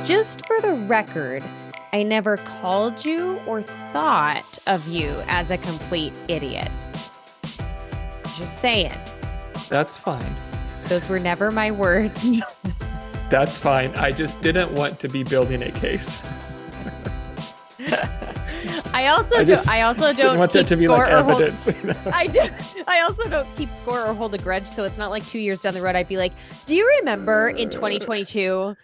Just for the record, I never called you or thought of you as a complete idiot. Just saying. That's fine. Those were never my words. That's fine. I just didn't want to be building a case. I also don't want keep that to be score like or hold, evidence. I also don't keep score or hold a grudge, so it's not like 2 years down the road I'd be like, do you remember in 2022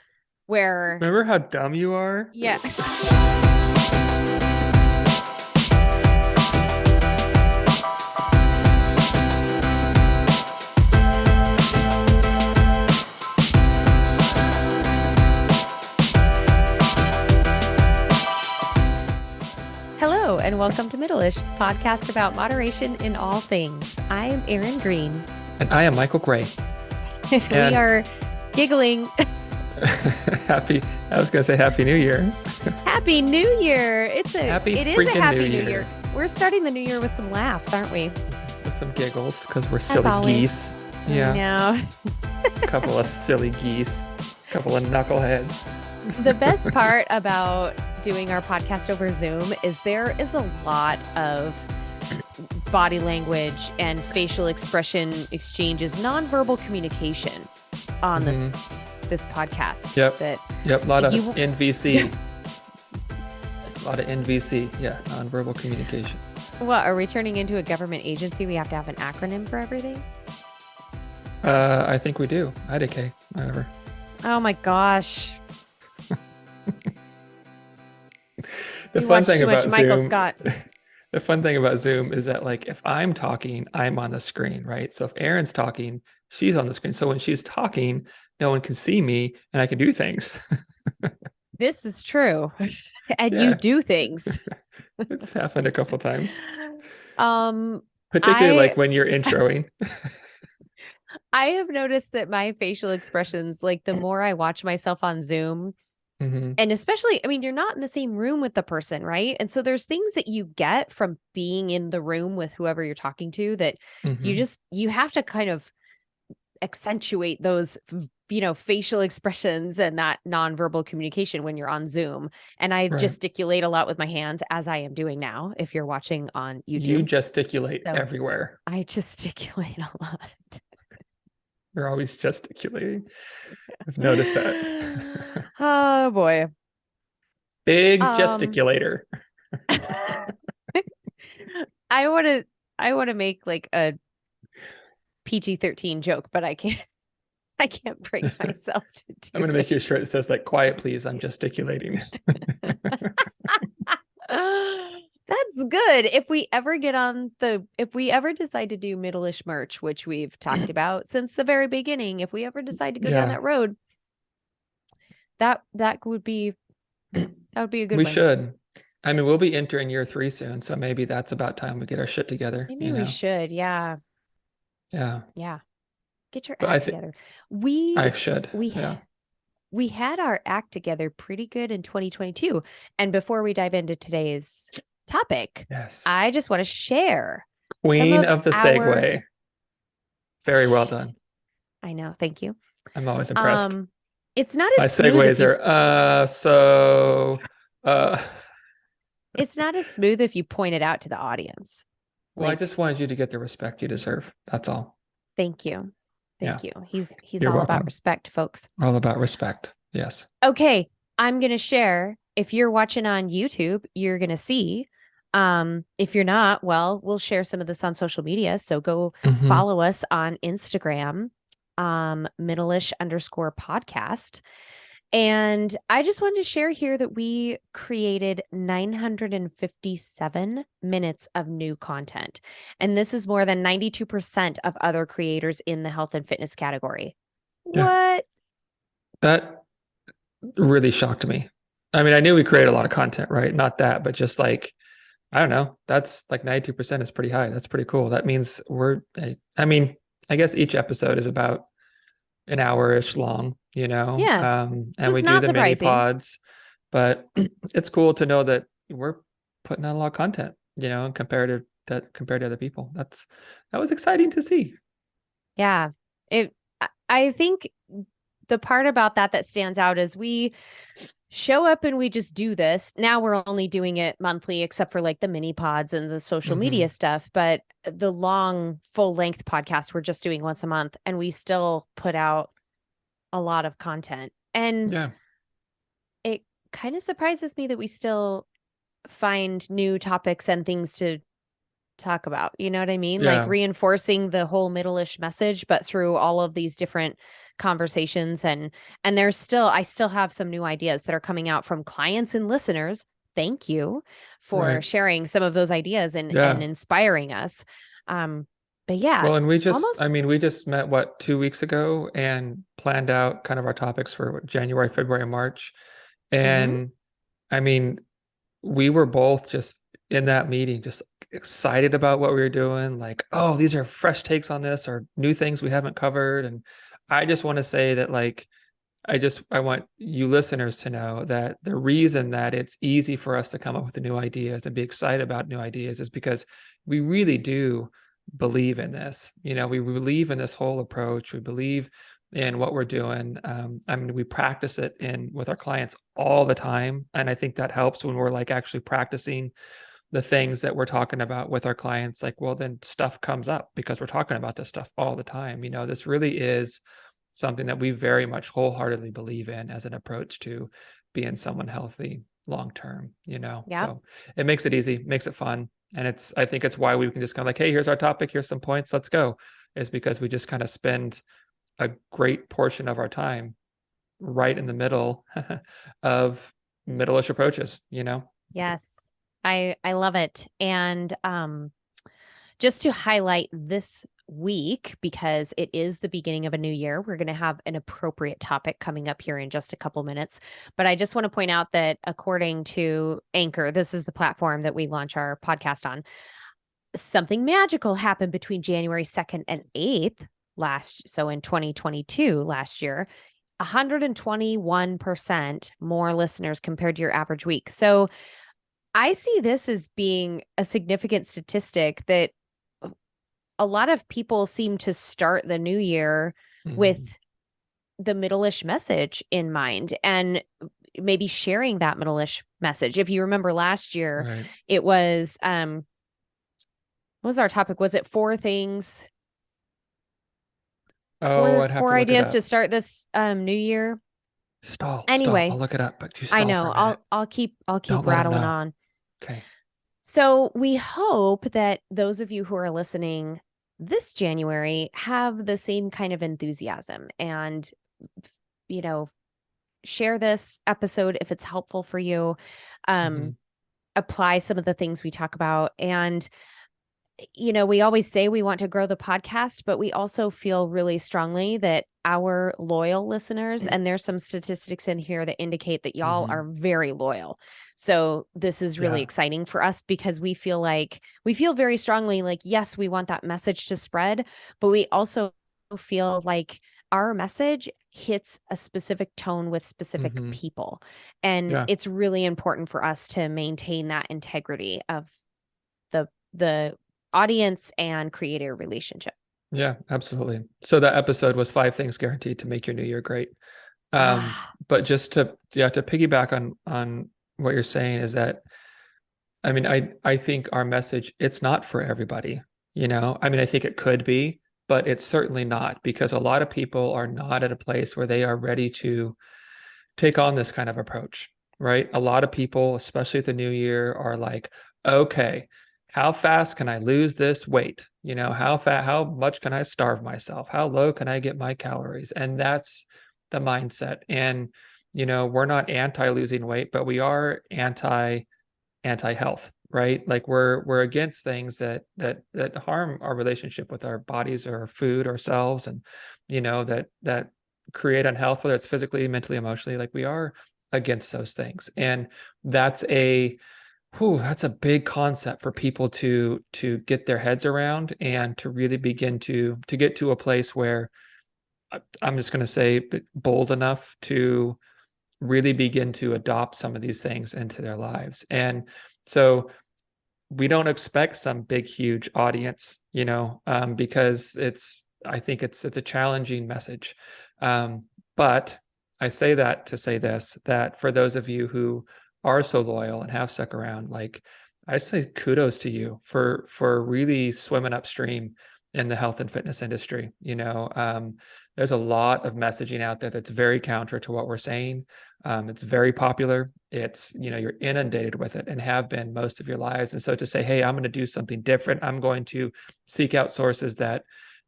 where... Remember how dumb you are? Yeah. Hello, and welcome to Middleish, the podcast about moderation in all things. I am Erin Green. And I am Michael Gray. We are giggling. I was going to say Happy New Year. Happy New Year. It is a happy New New Year. We're starting the new year with some laughs, aren't we? With some giggles, because we're silly geese. Yeah. No. A couple of silly geese. A couple of knuckleheads. The best part about doing our podcast over Zoom is there is a lot of body language and facial expression exchanges, nonverbal communication on this podcast. Yep. A lot of NVC. A lot of NVC. Yeah. Nonverbal communication. What, are we turning into a government agency? We have to have an acronym for everything? I think we do. IDK. Whatever. Oh my gosh. The fun thing about Michael Zoom, Scott. The fun thing about Zoom is that, like, if I'm talking, I'm on the screen, right? So if Erin's talking, she's on the screen. So when she's talking, no one can see me and I can do things. This is true. And Yeah. you do things. It's happened a couple times. Particularly like when you're introing. I have noticed that my facial expressions, like the more I watch myself on Zoom, and especially, I mean, you're not in the same room with the person, right? And so there's things that you get from being in the room with whoever you're talking to that you have to kind of accentuate those, facial expressions and that nonverbal communication when you're on Zoom. And I gesticulate a lot with my hands, as I am doing now, if you're watching on YouTube. You gesticulate everywhere. I gesticulate a lot. You're always gesticulating. I've noticed that. Oh boy. Big gesticulator. I want to make like a PG-13 joke, but I can't bring myself to do I'm going to make you a shirt that says, like, quiet please, I'm gesticulating. That's good. If we ever decide to do Middleish merch, which we've talked about since the very beginning, if we ever decide to go down that road, that would be a good one. We should. I mean, we'll be entering year 3 soon, so maybe that's about time we get our shit together. Maybe we should. Yeah. Get your act together. I should. We had our act together pretty good in 2022. And before we dive into today's topic, yes, I just want to share. Queen of the segue. Very well done. I know. Thank you. I'm always impressed. It's not as smooth. My segues are It's not as smooth if you point it out to the audience. Well, I just wanted you to get the respect you deserve. That's all. Thank you. Thank you. He's You're all welcome. about respect, folks. All about respect. Yes. Okay. I'm going to share. If you're watching on YouTube, you're going to see. If you're not, well, we'll share some of this on social media. So go follow us on Instagram, Middleish_podcast. And I just wanted to share here that we created 957 minutes of new content. And this is more than 92% of other creators in the health and fitness category. Yeah. What? That really shocked me. I mean, I knew we created a lot of content, right? Not that, but just like, I don't know, that's like 92% is pretty high. That's pretty cool. That means I guess each episode is about an hour-ish long, Yeah. And we do the mini pods, but it's cool to know that we're putting out a lot of content, compared to other people. That was exciting to see. Yeah. I think the part about that stands out is we show up and we just do this. Now we're only doing it monthly, except for like the mini pods and the social media stuff. But the long, full length podcast, we're just doing once a month, and we still put out a lot of content. And Yeah. it kind of surprises me that we still find new topics and things to talk about. You know what I mean? Like Yeah. reinforcing the whole Middleish message, but through all of these different conversations. And I still have some new ideas that are coming out from clients and listeners. Thank you for Right. sharing some of those ideas and Yeah. inspiring us. But yeah, Well, and almost. we just met, what, 2 weeks ago and planned out kind of our topics for January, February, and March. Mhm. And I mean, we were both just in that meeting, just excited about what we were doing. Like, oh, these are fresh takes on this or new things we haven't covered. And I just want to say that, like, I want you listeners to know that the reason that it's easy for us to come up with the new ideas and be excited about new ideas is because we really do believe in this. We believe in this whole approach. We believe in what we're doing. I mean, we practice it with our clients all the time. And I think that helps when we're like actually practicing the things that we're talking about with our clients. Like, well, then stuff comes up because we're talking about this stuff all the time. This really is something that we very much wholeheartedly believe in as an approach to being someone healthy long term. Yeah. So it makes it easy, makes it fun. And I think it's why we can just kind of like, hey, here's our topic, here's some points, let's go. Is because we just kind of spend a great portion of our time right in the middle of middle-ish approaches. Yes. I love it. And just to highlight this week, because it is the beginning of a new year, we're going to have an appropriate topic coming up here in just a couple minutes. But I just want to point out that according to Anchor, this is the platform that we launch our podcast on, something magical happened between January 2nd and 8th so in 2022, last year, 121% more listeners compared to your average week. So I see this as being a significant statistic that a lot of people seem to start the new year with the Middleish message in mind and maybe sharing that Middleish message. If you remember last year, Right. it was what was our topic? Was it 4 things? Oh, Four I'd have to four look it ideas up. to start this new year. Stall. I'll Anyway, look it up, but you I stall for know. a minute. I'll keep Don't let them rattling know. on. Okay. So we hope that those of you who are listening this January have the same kind of enthusiasm and, share this episode if it's helpful for you. Apply some of the things we talk about. And, we always say we want to grow the podcast, but we also feel really strongly that our loyal listeners, and there's some statistics in here that indicate that y'all are very loyal. So this is really Yeah. exciting for us because we feel very strongly like, yes, we want that message to spread, but we also feel like our message hits a specific tone with specific people. And Yeah. it's really important for us to maintain that integrity of the audience and creator relationship. Yeah, absolutely. So that episode was 5 things guaranteed to make your new year great. Ah, But just to piggyback on what you're saying is that, I mean, I think our message, it's not for everybody. I mean, I think it could be, but it's certainly not, because a lot of people are not at a place where they are ready to take on this kind of approach, right? A lot of people, especially at the new year, are like, okay, how fast can I lose this weight? How much can I starve myself? How low can I get my calories? And that's the mindset. And, we're not anti losing weight, but we are anti health, right? Like we're against things that harm our relationship with our bodies or our food, ourselves, and, that create unhealth, whether it's physically, mentally, emotionally. Like we are against those things. And that's that's a big concept for people to get their heads around, and to really begin to get to a place where, I'm just going to say, bold enough to really begin to adopt some of these things into their lives. And so we don't expect some big, huge audience, because I think it's a challenging message. But I say that to say this, that for those of you who are so loyal and have stuck around, like I say kudos to you for really swimming upstream in the health and fitness industry. There's a lot of messaging out there that's very counter to what we're saying. It's very popular. You're inundated with it and have been most of your lives. And so to say, hey, I'm going to do something different. I'm going to seek out sources that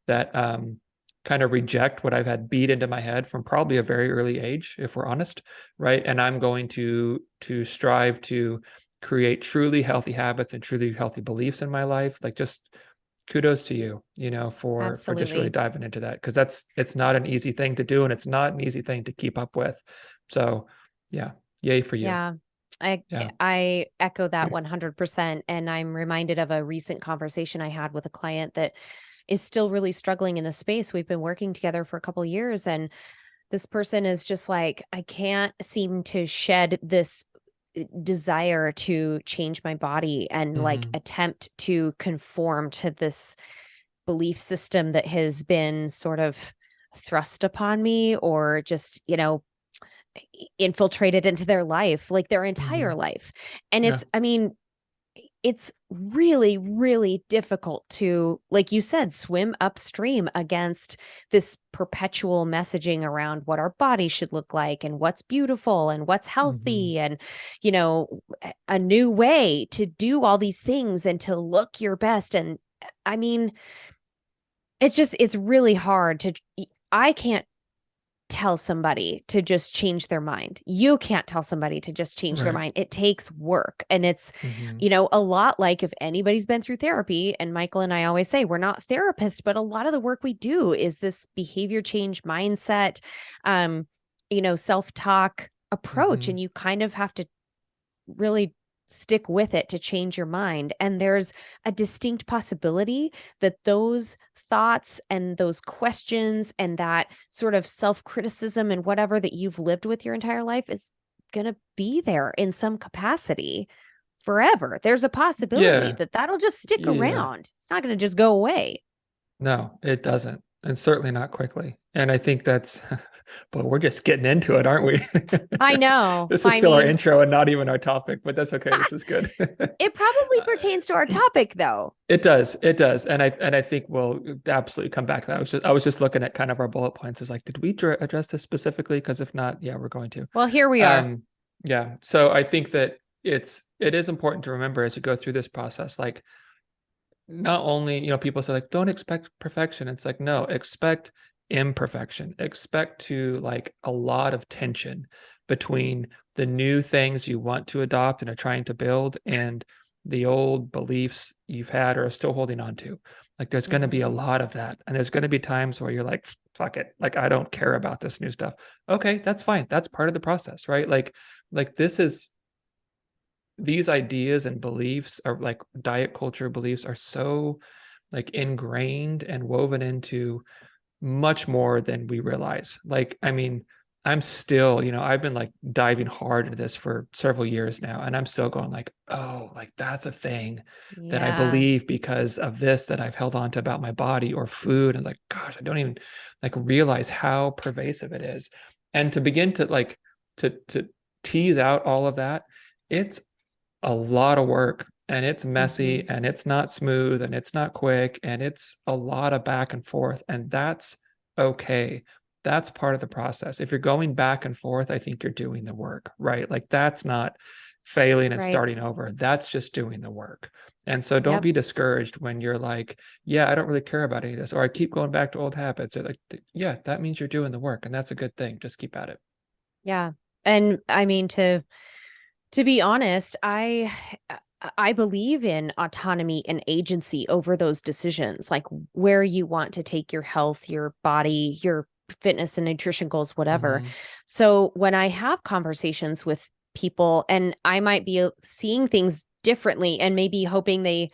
kind of reject what I've had beat into my head from probably a very early age, if we're honest, right? And I'm going to strive to create truly healthy habits and truly healthy beliefs in my life. Like, just kudos to you, for just really Absolutely. diving into that, because it's not an easy thing to do, and it's not an easy thing to keep up with. So yeah, yay for you. Yeah. I Yeah. I echo that 100%. And I'm reminded of a recent conversation I had with a client that is still really struggling in the space. We've been working together for a couple of years, and this person is just like, I can't seem to shed this desire to change my body and like Mm-hmm. attempt to conform to this belief system that has been sort of thrust upon me, or just, infiltrated into their life, like their Mm-hmm. entire life. And Yeah. it's really, really difficult to, like you said, swim upstream against this perpetual messaging around what our body should look like and what's beautiful and what's Mm-hmm. healthy, and, a new way to do all these things and to look your best. And I mean, it's really hard to, I can't tell somebody to just change their mind. You can't tell somebody to just change their Right. mind. It takes work. And it's, Mm-hmm. a lot like if anybody's been through therapy, and Michael and I always say we're not therapists, but a lot of the work we do is this behavior change mindset, self-talk approach. Mm-hmm. And you kind of have to really stick with it to change your mind. And there's a distinct possibility that those thoughts and those questions and that sort of self-criticism and whatever that you've lived with your entire life is going to be there in some capacity forever. There's a possibility Yeah. that that'll just stick Yeah. around. It's not going to just go away. No, it doesn't. And certainly not quickly. And I think that's, but we're just getting into it, aren't we? I know. This is I still our mean, intro and not even our topic, but that's okay. This is good. it probably pertains to our topic though. It does. It does. And I think we'll absolutely come back to that. I was just looking at kind of our bullet points. It's like, did we address this specifically? Because if not, yeah, we're going to. Well, here we are. Um, yeah. So I think that it is important to remember as you go through this process, like, not only, people say like, don't expect perfection. It's like, no, expect imperfection. Expect to like a lot of tension between the new things you want to adopt and are trying to build and the old beliefs you've had or are still holding on to. Like, there's going to be a Mm-hmm. lot of that. And there's going to be times where you're like, fuck it. Like, I don't care about this new stuff. Okay, that's fine. That's part of the process, right? Like this is these ideas and beliefs are like diet culture beliefs are so like ingrained and woven into much more than we realize. Like, I mean, I'm still, I've been like diving hard into this for several years now, and I'm still going like, oh, like that's a thing that I Yeah. believe because of this that I've held on to about my body or food. And like, gosh, I don't even like realize how pervasive it is. And to begin to like to tease out all of that, it's a lot of work, and it's Mm-hmm. messy, and it's not smooth, and it's not quick, and it's a lot of back and forth, and that's okay. That's part of the process. If you're going back and forth, I think you're doing the work, right? Like, that's not failing and Right. starting over. That's just doing the work. And so don't Yep. be discouraged when you're like, yeah, I don't really care about any of this, or I keep going back to old habits. Or like, yeah, that means you're doing the work, and that's a good thing. Just keep at it. Yeah. And I mean, to be honest, I believe in autonomy and agency over those decisions, like where you want to take your health, your body, your fitness and nutrition goals, whatever. Mm-hmm. So when I have conversations with people, and I might be seeing things differently and maybe hoping they,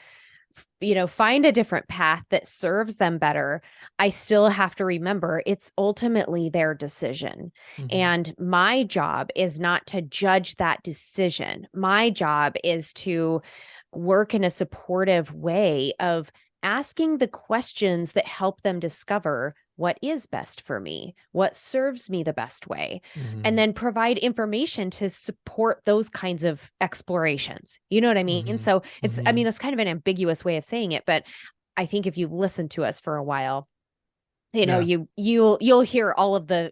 find a different path that serves them better, I still have to remember it's ultimately their decision. Mm-hmm. And my job is not to judge that decision. My job is to work in a supportive way of asking the questions that help them discover what is best for me, what serves me the best way, and Mm-hmm. then provide information to support those kinds of explorations. You know what I mean? Mm-hmm. So I Mm-hmm. mean, that's kind of an ambiguous way of saying it, but I think if you've listened to us for a while, Yeah, you'll hear all of the,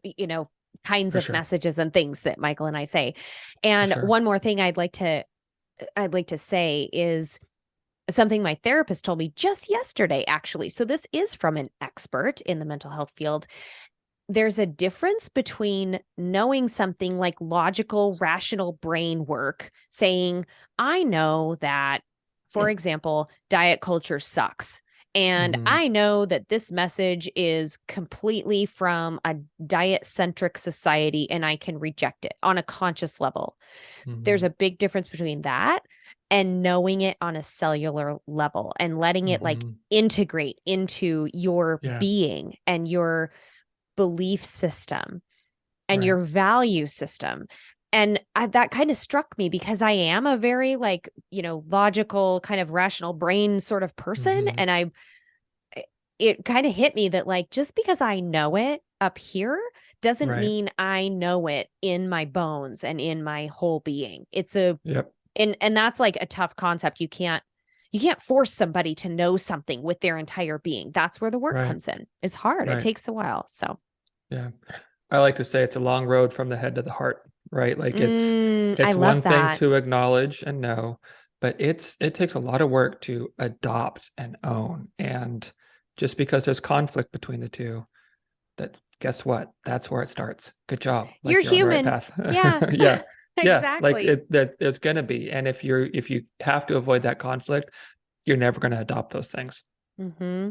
kinds for of sure. messages and things that Michael and I say. For And sure. one more thing I'd like to say is something my therapist told me just yesterday, actually. So this is from an expert in the mental health field. There's a difference between knowing something like logical, rational brain work, saying, I know that, for example, diet culture sucks. And Mm-hmm. I know that this message is completely from a diet centric society and I can reject it on a conscious level. There's Mm-hmm. a big difference between that and knowing it on a cellular level and letting it like Mm-hmm. integrate into your Yeah, being and your belief system and right. your value system. And that kind of struck me because I am a very like, logical kind of rational brain sort of person. Mm-hmm. And it kind of hit me that like, just because I know it up here doesn't Right. mean I know it in my bones and in my whole being. Yep. And that's like a tough concept. You can't force somebody to know something with their entire being. That's where the work Right. comes in. It's hard. It Right. takes a while. So Yeah. I like to say it's a long road from the head to the heart, right? Like I it's love one thing that. to acknowledge and know, but it takes a lot of work to adopt and own. And just because there's conflict between the two, that guess what? That's where it starts. Good job. You're Like you're on the right human. path. Yeah, Yeah. Yeah. Like exactly. that there's gonna be. And if you have to avoid that conflict, you're never gonna adopt those things. hmm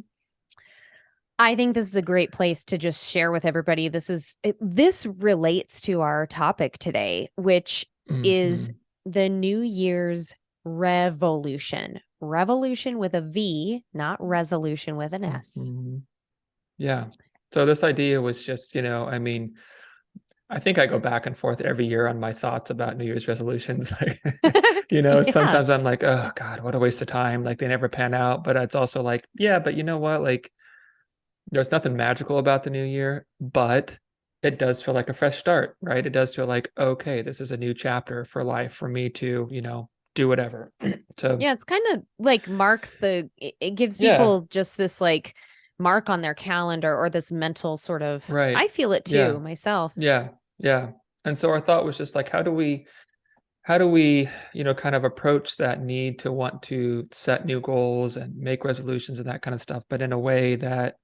I think this is a great place to just share with everybody. This relates to our topic today, which is Hmm. the New Year's revolution. Revolution with a V, not resolution with an S. Hmm. Yeah. So this idea was just, I mean, I think I go back and forth every year on my thoughts about New Year's resolutions. Like, Yeah. sometimes I'm like, oh God, what a waste of time. Like they never pan out. But it's also like, yeah, but you know what? Like there's nothing magical about the new year, but it does feel like a fresh start, right? It does feel like, okay, this is a new chapter for life for me to, do whatever. So Yeah, it's kind of like it gives yeah, people just this like mark on their calendar or this mental sort of, right. I feel it too Yeah. myself. Yeah. Yeah. And so our thought was just like, how do we kind of approach that need to want to set new goals and make resolutions and that kind of stuff, but in a way that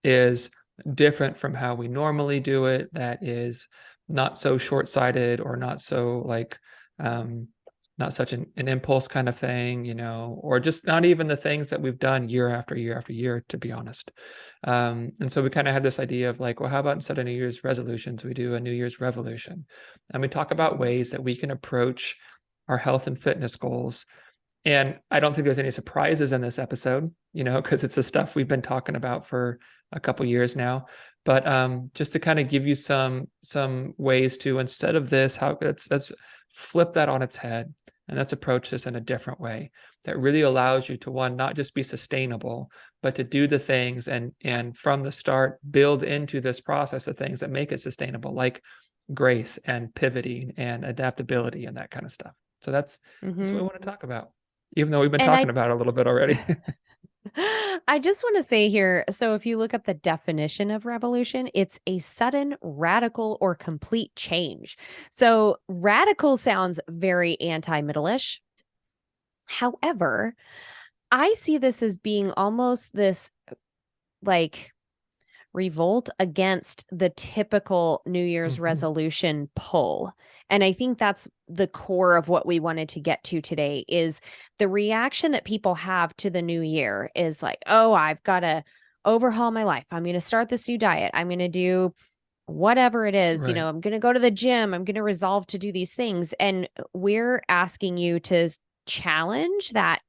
is different from how we normally do it, that is not so short-sighted or not so like not such an impulse kind of thing, or just not even the things that we've done year after year after year, to be honest. And so we kind of had this idea of like, well, how about instead of New Year's resolutions, we do a New Year's revolution, and we talk about ways that we can approach our health and fitness goals. And I don't think there's any surprises in this episode, because it's the stuff we've been talking about for a couple years now. But just to kind of give you some ways to, instead of this, how let's flip that on its head and let's approach this in a different way that really allows you to, one, not just be sustainable, but to do the things and from the start build into this process of things that make it sustainable, like grace and pivoting and adaptability and that kind of stuff. So that's what hmm we want to talk about, even though we've been And talking about it a little bit already. I just want to say here, so if you look up the definition of revolution, it's a sudden, radical, or complete change. So radical sounds very anti-Middleish. However, I see this as being almost this like revolt against the typical New Year's Hmm. resolution pull. And I think that's the core of what we wanted to get to today is the reaction that people have to the new year is like, "Oh, I've got to overhaul my life. I'm going to start this new diet. I'm going to do whatever it is, Right. I'm going to go to the gym. I'm going to resolve to do these things." And we're asking you to challenge that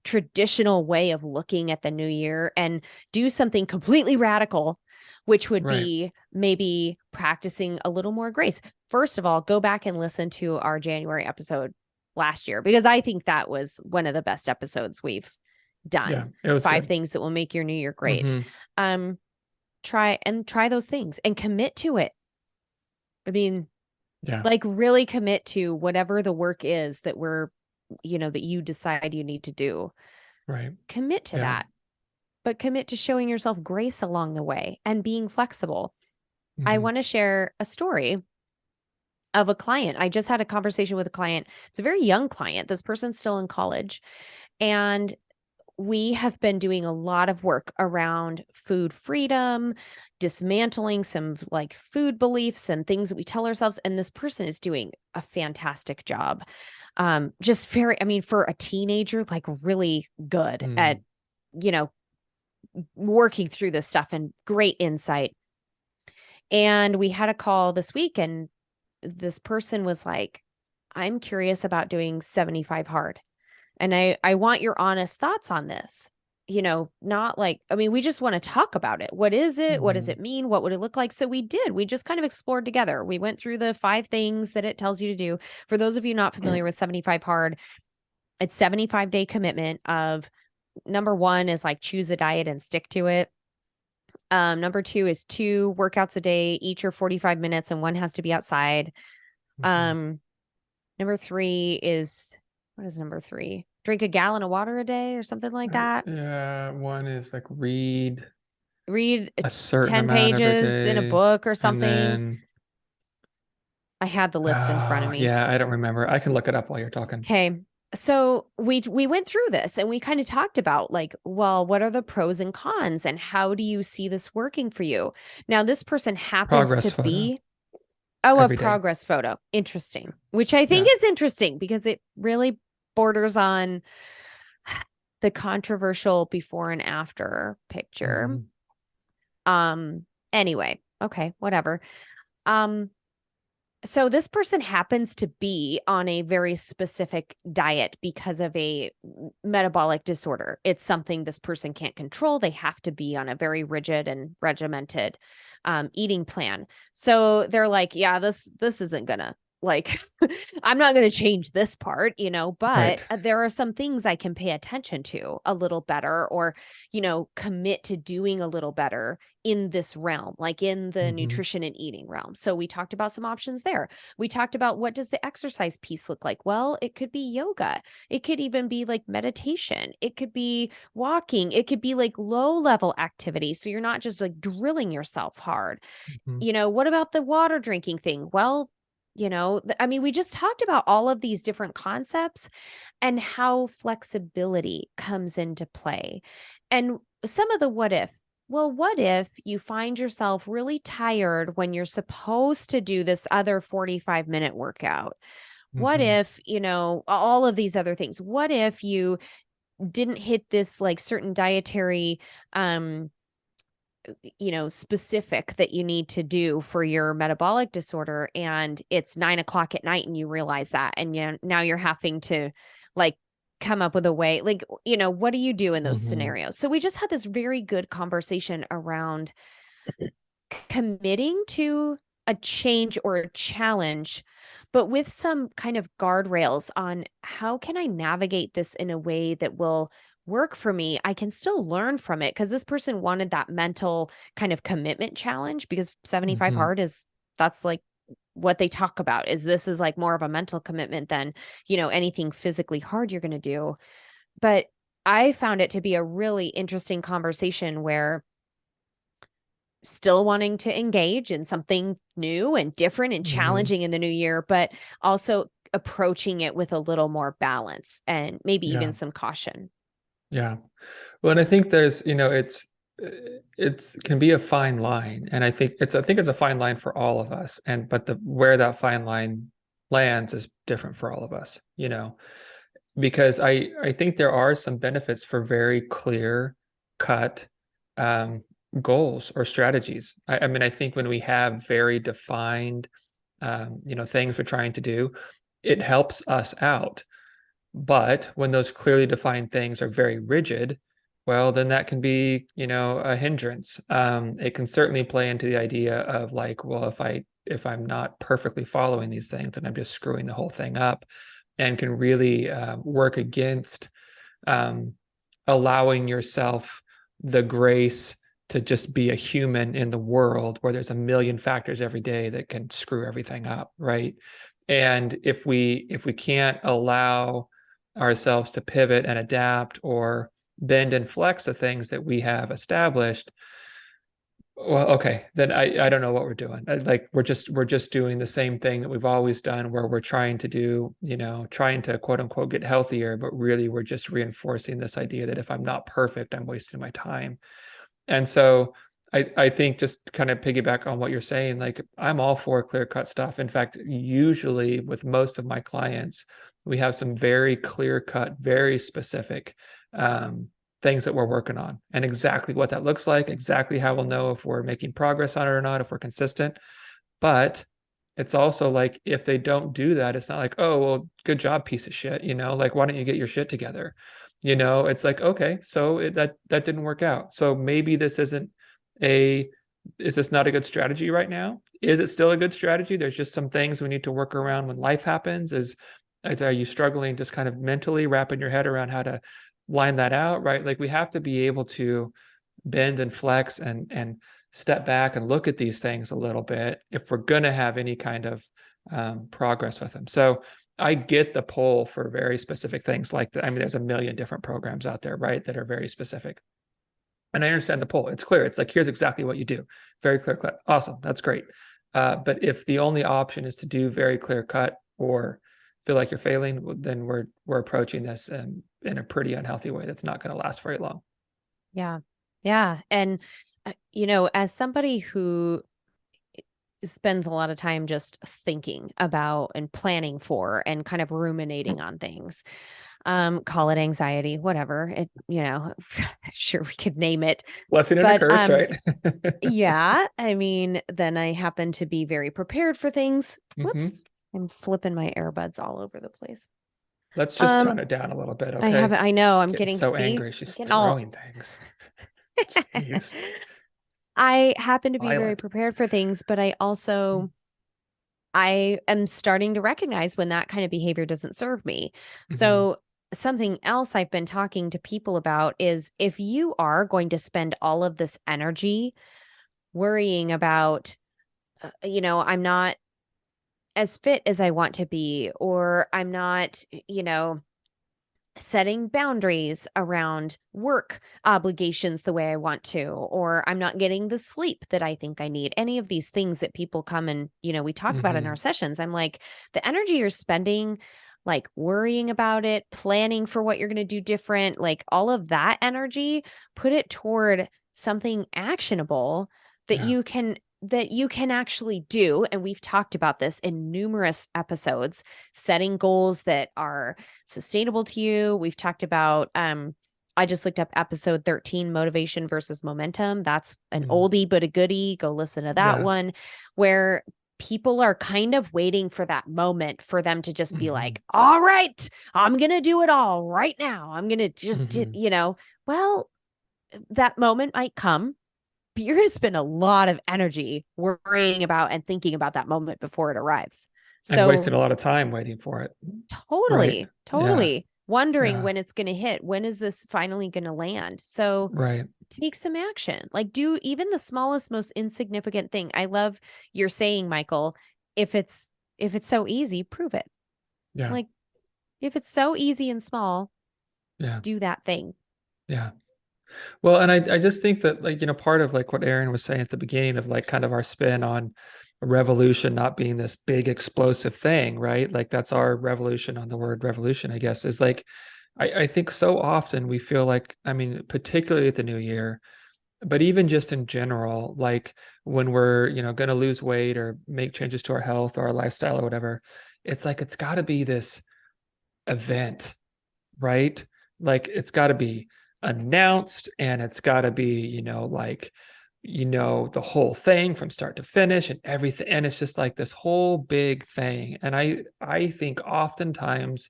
traditional way of looking at the new year and do something completely radical, which would Right. be maybe practicing a little more grace. First of all, go back and listen to our January episode last year, because I think that was one of the best episodes we've Yeah, done. it was 5 good. things that will make your new year great. Hmm. Um, try those things and commit to it. I mean, Yeah. like really commit to whatever the work is that that you decide you need to do. Right. Commit to Yeah. that, but commit to showing yourself grace along the way and being flexible. I Hmm. want to share a story of a client. I just had a conversation with a client. It's a very young client. This person's still in college. And we have been doing a lot of work around food freedom, dismantling some like food beliefs and things that we tell ourselves. And this person is doing a fantastic job. Just very, I mean, for a teenager, like really good at, Mm. you know, working through this stuff and great insight. And we had a call this week, and this person was like, I'm curious about doing 75 hard. And I want your honest thoughts on this. Not like, I mean, we just want to talk about it. What is it? What does Hmm. it mean? What would it look like? So we did. We just kind of explored together. We went through the 5 things that it tells you to do. For those of you not familiar with 75 hard, it's 75-day commitment of number one is like choose a diet and stick to it. Number two is 2 workouts a day, each are 45 minutes, and one has to be outside. Hmm. Um, Number three is what is number three? Drink a gallon of water a day or something like that. Yeah. One is like read Read a certain 10 amount every pages in a day. book or And something. then, I had the list in front of me. yeah, I don't remember. I can look it up while you're talking. Okay. So we went through this and we kind of talked about like, well, what are the pros and cons and how do you see this working for you? Now, this person happens Progress to photo be a every day. progress photo. Interesting. Which I think Yeah. is interesting because it really borders on the controversial before and after picture. Hmm. Um, anyway, okay, whatever. Um, so this person happens to be on a very specific diet because of a metabolic disorder. It's something this person can't control. They have to be on a very rigid and regimented eating plan. So they're like, yeah, this isn't gonna like I'm not going to change this part, but Right. there are some things I can pay attention to a little better or, commit to doing a little better in this realm, like in the Hmm. nutrition and eating realm. So we talked about some options there. We talked about what does the exercise piece look like? Well, it could be yoga. It could even be like meditation. It could be walking. It could be like low level activity. So you're not just like drilling yourself hard. Hmm. What about the water drinking thing? Well, I mean, we just talked about all of these different concepts and how flexibility comes into play. And some of the what if. Well, what if you find yourself really tired when you're supposed to do this other 45-minute workout? What Hmm. if, all of these other things? What if you didn't hit this like certain dietary specific that you need to do for your metabolic disorder and it's 9 o'clock at night and you realize that and now you're having to like come up with a way like what do you do in those Hmm. scenarios? So we just had this very good conversation around committing to a change or a challenge, but with some kind of guardrails on how can I navigate this in a way that will work for me. I can still learn from it because this person wanted that mental kind of commitment challenge because 75 Hmm. hard is that's like what they talk about is this is like more of a mental commitment than, anything physically hard you're going to do. But I found it to be a really interesting conversation where still wanting to engage in something new and different and Hmm. challenging in the new year, but also approaching it with a little more balance and maybe even Yeah. some caution. Yeah. Well, and I think there's, it's can be a fine line. And I think it's a fine line for all of us. And but the where that fine line lands is different for all of us, because I think there are some benefits for very clear cut um, goals or strategies. I mean, I think when we have very defined things we're trying to do, it helps us out. But when those clearly defined things are very rigid, well, then that can be, a hindrance. It can certainly play into the idea of like, well, if I'm not perfectly following these things, then I'm just screwing the whole thing up, and can really work against um, allowing yourself the grace to just be a human in the world where there's a million factors every day that can screw everything up, right? And if we can't allow ourselves to pivot and adapt or bend and flex the things that we have established, well, okay, then I don't know what we're doing. Like we're just doing the same thing that we've always done, where we're trying to do, trying to quote unquote get healthier, but really we're just reinforcing this idea that if I'm not perfect, I'm wasting my time. And so I think just kind of piggyback on what you're saying, like I'm all for clear cut stuff. In fact, usually with most of my clients, we have some very clear cut, very specific things that we're working on, and exactly what that looks like, exactly how we'll know if we're making progress on it or not, if we're consistent. But it's also like, if they don't do that, it's not like, oh, well, good job, piece of shit, like, why don't you get your shit together? It's like, okay, so that didn't work out. So maybe this isn't is this not a good strategy right now? Is it still a good strategy? There's just some things we need to work around when life happens. Are you struggling just kind of mentally wrapping your head around how to line that out, right? Like we have to be able to bend and flex and step back and look at these things a little bit if we're going to have any kind of progress with them. So I get the pull for very specific things like that. I mean, there's a million different programs out there, right, that are very specific. And I understand the pull. It's clear. It's like, here's exactly what you do. Very clear cut. Awesome. That's great. But if the only option is to do very clear cut or feel like you're failing, then we're approaching this in a pretty unhealthy way that's not going to last very long. Yeah. Yeah. And, as somebody who spends a lot of time just thinking about and planning for and kind of ruminating on things, call it anxiety, whatever it, sure we could name it. Blessing and a curse, right? Yeah. I mean, then I happen to be very prepared for things. Whoops. I'm flipping my earbuds all over the place. Let's just tone it down a little bit, okay? I know. She's I'm getting so angry. She's throwing things. Jeez. I happen to be very Violent. prepared for things, but I am starting to recognize when that kind of behavior doesn't serve me. So something else I've been talking to people about is, if you are going to spend all of this energy worrying about, I'm not as fit as I want to be, or I'm not, setting boundaries around work obligations the way I want to, or I'm not getting the sleep that I think I need. Any of these things that people come and, we talk about in our sessions. I'm like, the energy you're spending, like worrying about it, planning for what you're going to do different, like all of that energy, put it toward something actionable that you can actually do. And we've talked about this in numerous episodes, setting goals that are sustainable to you. We've talked about, I just looked up episode 13, motivation versus momentum. That's an oldie, but a goodie. Go listen to that one, where people are kind of waiting for that moment for them to just be like, all right, I'm going to do it all right now. I'm going to just, well, that moment might come, but you're going to spend a lot of energy worrying about and thinking about that moment before it arrives. And wasting a lot of time waiting for it. Totally. Wondering when it's going to hit. When is this finally going to land? So take some action. Like, do even the smallest, most insignificant thing. I love you're saying, Michael, if it's so easy, prove it. Yeah. Like, if it's so easy and small, do that thing. Yeah. Well, and I just think that, like, part of like what Aaron was saying at the beginning of like kind of our spin on revolution not being this big explosive thing, right? Like that's our revolution on the word revolution, I guess, is like, I think so often we feel like, I mean, particularly at the new year, but even just in general, like when we're, going to lose weight or make changes to our health or our lifestyle or whatever, it's like, it's got to be this event, right? Like it's got to be announced and it's got to be, the whole thing from start to finish and everything. And it's just like this whole big thing. And I think oftentimes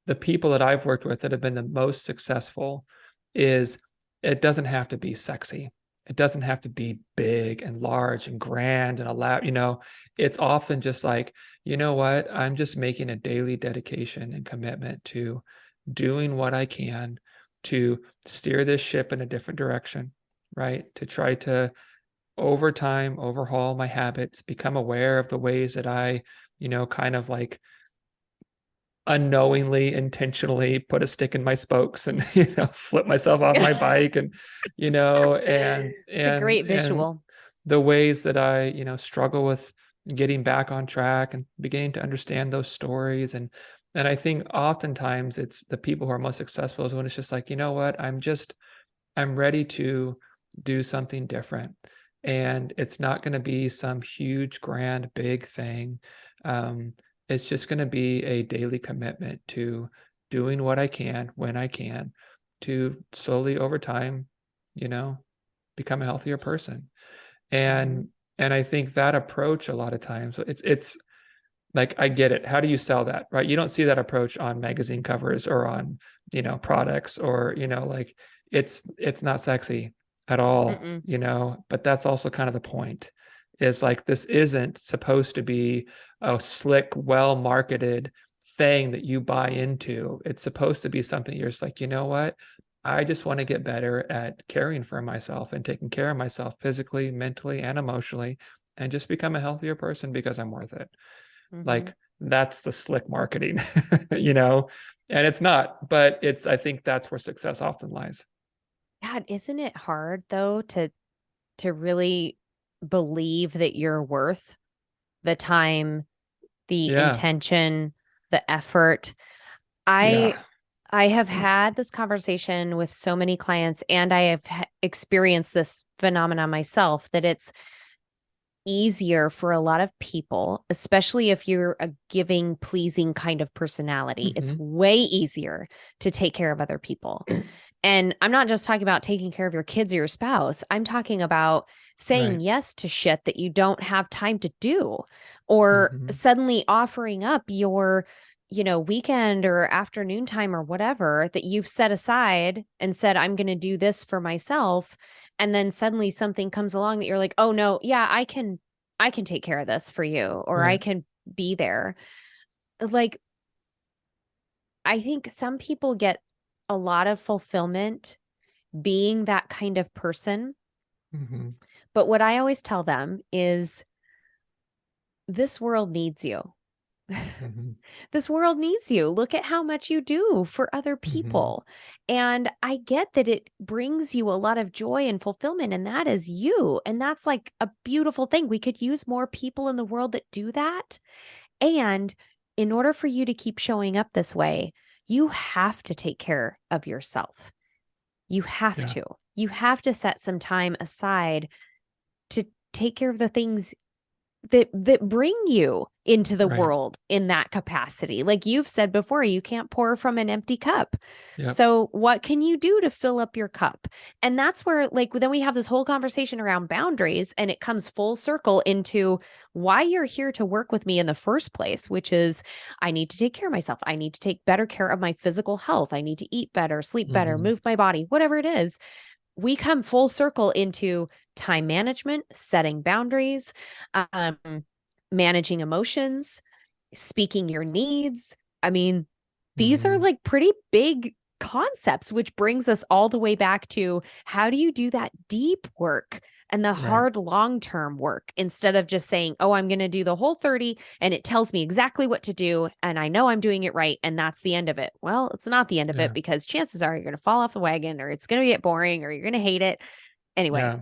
the people that I've worked with that have been the most successful is it doesn't have to be sexy. It doesn't have to be big and large and grand and it's often just like, you know what? I'm just making a daily dedication and commitment to doing what I can to steer this ship in a different direction, right? To try to over time overhaul my habits, become aware of the ways that I, kind of like unknowingly, intentionally put a stick in my spokes and, flip myself off my bike and, and It's a great and visual. the ways that I, struggle with getting back on track and beginning to understand those stories. And I think oftentimes it's the people who are most successful is when it's just like, you know what, I'm ready to do something different. And it's not going to be some huge, grand, big thing. It's just going to be a daily commitment to doing what I can when I can to slowly over time, you know, become a healthier person. Mhm. And I think that approach a lot of times it's like I get it. How do you sell that? Right? You don't see that approach on magazine covers or on, products or, like it's not sexy at all, Mm-mm. but that's also kind of the point is like this isn't supposed to be a slick, well marketed thing that you buy into. It's supposed to be something you're just like, you know what? I just want to get better at caring for myself and taking care of myself physically, mentally, and emotionally, and just become a healthier person because I'm worth it. Mhm. Like that's the slick marketing, and it's not, but I think that's where success often lies. God, isn't it hard though to really believe that you're worth the time, the Yeah. intention, the effort? Yeah. I I have had this conversation with so many clients, and I have experienced this phenomenon myself, that it's easier for a lot of people, especially if you're a giving, pleasing kind of personality. It's Mm-hmm. way easier to take care of other people. And I'm not just talking about taking care of your kids or your spouse. I'm talking about saying Right. yes to shit that you don't have time to do, or Mm-hmm. suddenly offering up your, weekend or afternoon time or whatever that you've set aside and said, I'm going to do this for myself. And then suddenly something comes along that you're like, oh no, yeah, I can take care of this for you, or I Right. can be there. Like, I think some people get a lot of fulfillment being that kind of person. Mm-hmm. But what I always tell them is this world needs you. Mm-hmm. This world needs you. Look at how much you do for other Mm-hmm. people. And I get that it brings you a lot of joy and fulfillment, and that is you. And that's like a beautiful thing. We could use more people in the world that do that. And in order for you to keep showing up this way, you have to take care of yourself. You have Yeah. to. You have to set some time aside to take care of the things that bring you into the Right. world in that capacity. Like you've said before, you can't pour from an empty cup. Yep. So what can you do to fill up your cup? And that's where, like, then we have this whole conversation around boundaries, and it comes full circle into why you're here to work with me in the first place, which is I need to take care of myself. I need to take better care of my physical health. I need to eat better, sleep better, Mm-hmm. move my body, whatever it is. We come full circle into time management, setting boundaries, um, managing emotions, speaking your needs. I mean, these are Mm-hmm. like pretty big concepts, which brings us all the way back to how do you do that deep work and the Right. hard long-term work, instead of just saying, oh, I'm going to do the whole 30 and it tells me exactly what to do and I know I'm doing it right and that's the end of it. Well, it's not the end of it, Yeah. because chances are you're going to fall off the wagon, or it's going to get boring, or you're going to hate it. Anyway. Yeah.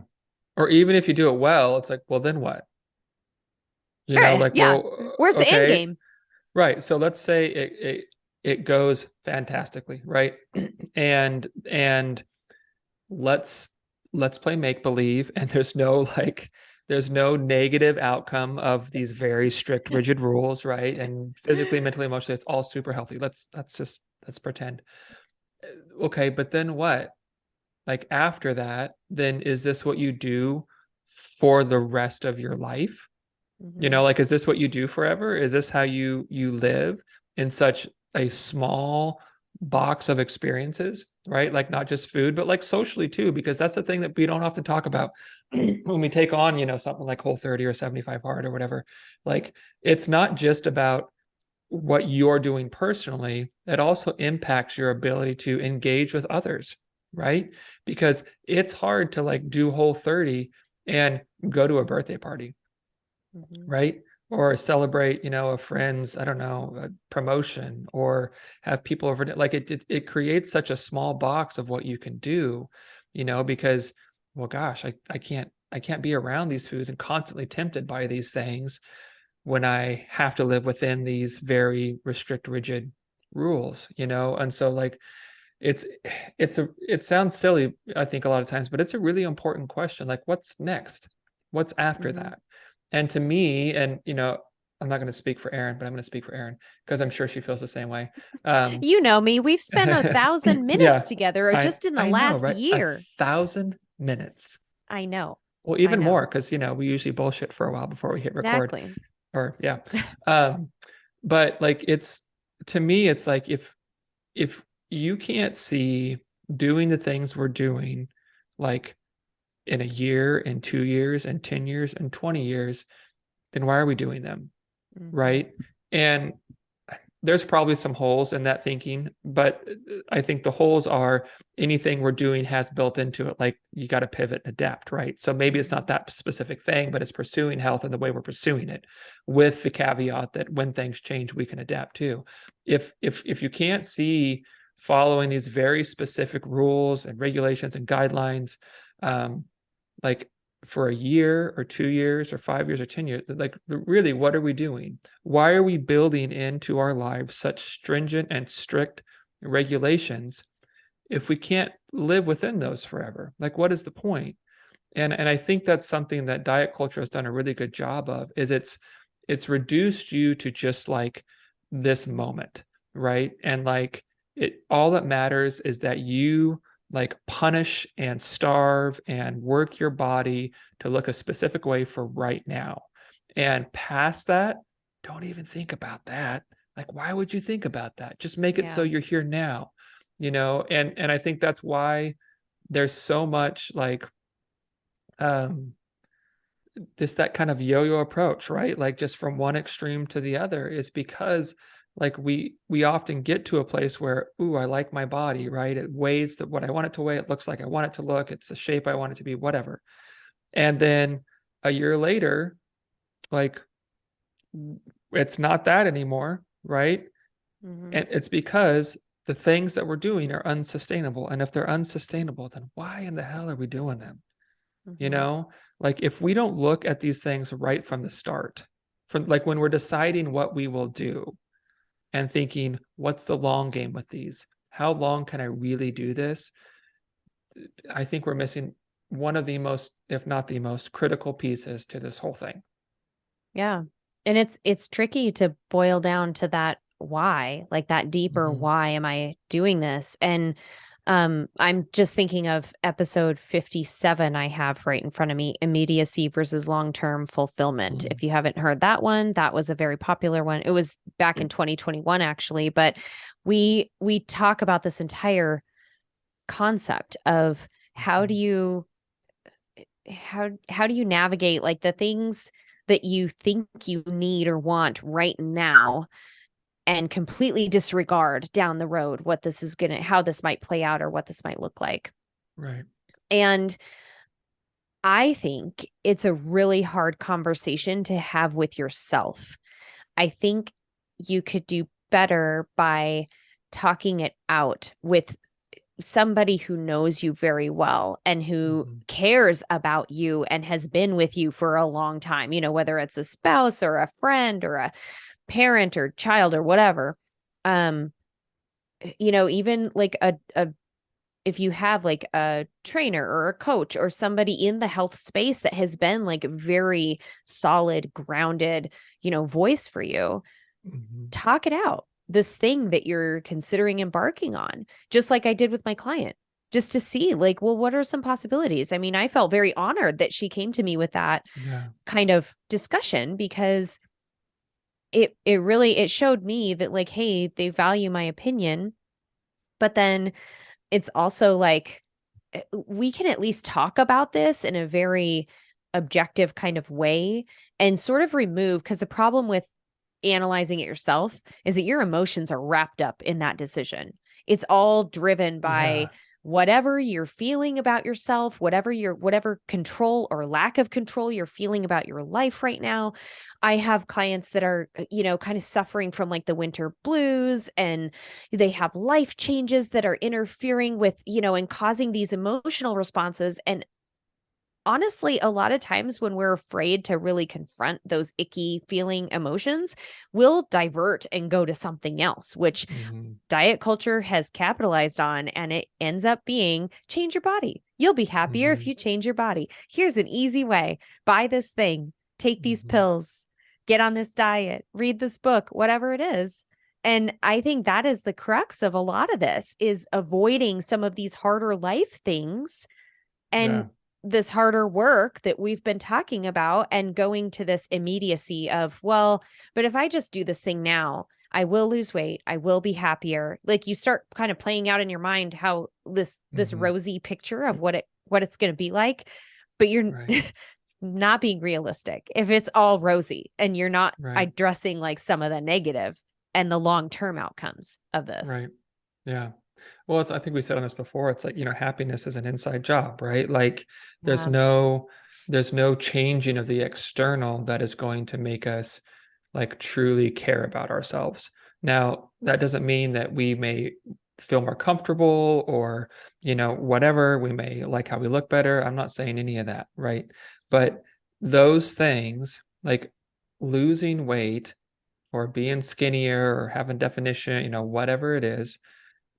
Or even if you do it well, it's like, well, then what? All right. Like, Yeah. well, Where's the end okay. game? Right. So let's say it goes fantastically, right? And let's play make believe, and there's no negative outcome of these very strict rigid rules, right? And physically, mentally, emotionally, it's all super healthy. Let's pretend. Okay, but then what? Like after that, then is this what you do for the rest of your life? Mm-hmm. Like, is this what you do forever? Is this how you live in such a small box of experiences, right? Like not just food, but like socially too, because that's the thing that we don't often talk about when we take on, something like Whole 30 or 75 hard or whatever. Like it's not just about what you're doing personally, it also impacts your ability to engage with others, right? Because it's hard to like do Whole30 and go to a birthday party, Mm-hmm. right? Or celebrate, a friend's, I don't know, a promotion, or have people over. Like it creates such a small box of what you can do, because, well, gosh, I can't be around these foods and constantly tempted by these things when I have to live within these very rigid rules, And so like it's it sounds silly, I think, a lot of times, but it's a really important question. Like, what's next? What's after Mm-hmm. that? And to me, and I'm not going to speak for Erin, but I'm going to speak for Erin because I'm sure she feels the same way. um You know me, we've spent 1,000 minutes yeah, together i just in the i know, last right? a year. thousand minutes I know. Well, I even know. more, because we usually bullshit for a while before we hit record. Exactly. Or yeah. um but like, it's, to me, it's like, if you can't see doing the things we're doing, like, in a year, in 2 years, and 10 years, and 20 years, then why are we doing them? Mm-hmm. Right. And there's probably some holes in that thinking, but I think the holes are anything we're doing has built into it. Like, you got to pivot and adapt, right? So maybe it's Mm-hmm. not that specific thing, but it's pursuing health in the way we're pursuing it, with the caveat that when things change, we can adapt too. If you can't see following these very specific rules and regulations and guidelines, um, like, for a year or 2 years or 5 years or 10 years, like, really, what are we doing? Why are we building into our lives such stringent and strict regulations if we can't live within those forever? Like, what is the point? And I think that's something that diet culture has done a really good job of, is it's reduced you to just like this moment, right? And like, it, all that matters is that you like punish and starve and work your body to look a specific way for right now. And past that, don't even think about that. Like, why would you think about that? Just make it so Yeah. you're here now, and I think that's why there's so much like, um this, that kind of yo-yo approach, right? Like, just from one extreme to the other, is because, like, we often get to a place where, ooh, I like my body, right? It weighs that what I want it to weigh, it looks like I want it to look, it's the shape I want it to be, whatever. And then a year later, like, it's not that anymore, right? Mm-hmm. And it's because the things that we're doing are unsustainable. And if they're unsustainable, then why in the hell are we doing them? you Mm-hmm. know like, if we don't look at these things right from the start, from like when we're deciding what we will do, and thinking, what's the long game with these, how long can I really do this, I think we're missing one of the most, if not the most critical pieces to this whole thing. Yeah. And it's tricky to boil down to that why, like that deeper Mm-hmm. why am I doing this? And I'm just thinking of episode 57 I have right in front of me, immediacy versus long-term fulfillment. Mm-hmm. If you haven't heard that one, that was a very popular one. It was back in 2021 actually, but we talk about this entire concept of how do you how do you navigate like the things that you think you need or want right now and completely disregard down the road what this is going to how this might play out or what this might look like. Right. And I think it's a really hard conversation to have with yourself. I think you could do better by talking it out with somebody who knows you very well and who Mm-hmm. cares about you and has been with you for a long time, whether it's a spouse or a friend or a parent or child or whatever. Um, even like a if you have like a trainer or a coach or somebody in the health space that has been like very solid, grounded, voice for you, Mm-hmm. talk it out. This thing that you're considering embarking on, just like I did with my client, just to see like, well, what are some possibilities? I mean, I felt very honored that she came to me with that Yeah. kind of discussion because it showed me that like, hey, they value my opinion, but then it's also like we can at least talk about this in a very objective kind of way and sort of remove because the problem with analyzing it yourself is that your emotions are wrapped up in that decision. It's all driven by Yeah. whatever you're feeling about yourself, whatever control or lack of control you're feeling about your life right now. I have clients that are, kind of suffering from like the winter blues, and they have life changes that are interfering with, and causing these emotional responses. And honestly, a lot of times when we're afraid to really confront those icky feeling emotions, we'll divert and go to something else, which diet culture has capitalized on. And it ends up being change your body. You'll be happier if you change your body. Here's an easy way: buy this thing, take these pills, get on this diet, read this book, whatever it is. And I think that is the crux of a lot of this, is avoiding some of these harder life things and this harder work that we've been talking about, and going to this immediacy of, well, but if I just do this thing now, I will lose weight, I will be happier. Like, you start kind of playing out in your mind how this rosy picture of what it's going to be like, but you're not being realistic if it's all rosy and you're not addressing like some of the negative and the long-term outcomes of this. Right. Yeah. Well, I think we said on this before, it's like, happiness is an inside job, right? Like there's no changing of the external that is going to make us like truly care about ourselves. Now, that doesn't mean that we may feel more comfortable or, whatever, we may like how we look better. I'm not saying any of that, right? But those things, like losing weight or being skinnier or having definition, whatever it is,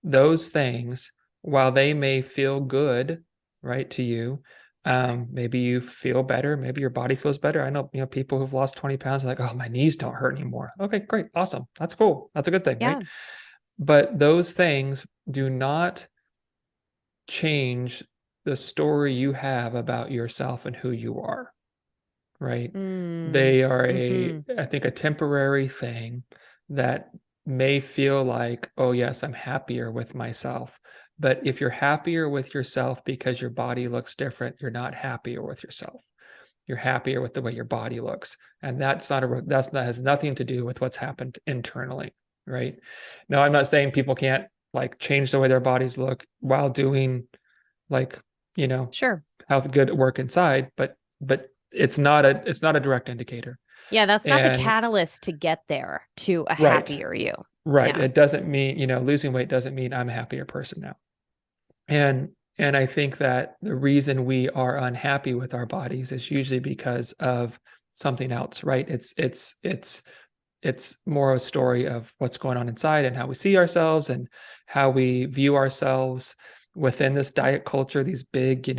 those things, while they may feel good, right, to you, maybe you feel better, maybe your body feels better. I know, people who've lost 20 pounds are like, oh, my knees don't hurt anymore. Okay, great. Awesome. That's cool. That's a good thing, right? But those things do not change the story you have about yourself and who you are, right? They are I think a temporary thing that may feel like, oh yes, I'm happier with myself. But if you're happier with yourself because your body looks different, you're not happier with yourself. You're happier with the way your body looks. And that has nothing to do with what's happened internally, right? Now, I'm not saying people can't like change the way their bodies look while doing like, how good work inside, but it's not a direct indicator. Yeah, that's not the catalyst to get there to a happier you. Right. Yeah. It doesn't mean, losing weight doesn't mean I'm a happier person now. And I think that the reason we are unhappy with our bodies is usually because of something else, right? It's more a story of what's going on inside and how we see ourselves and how we view ourselves within this diet culture, these big,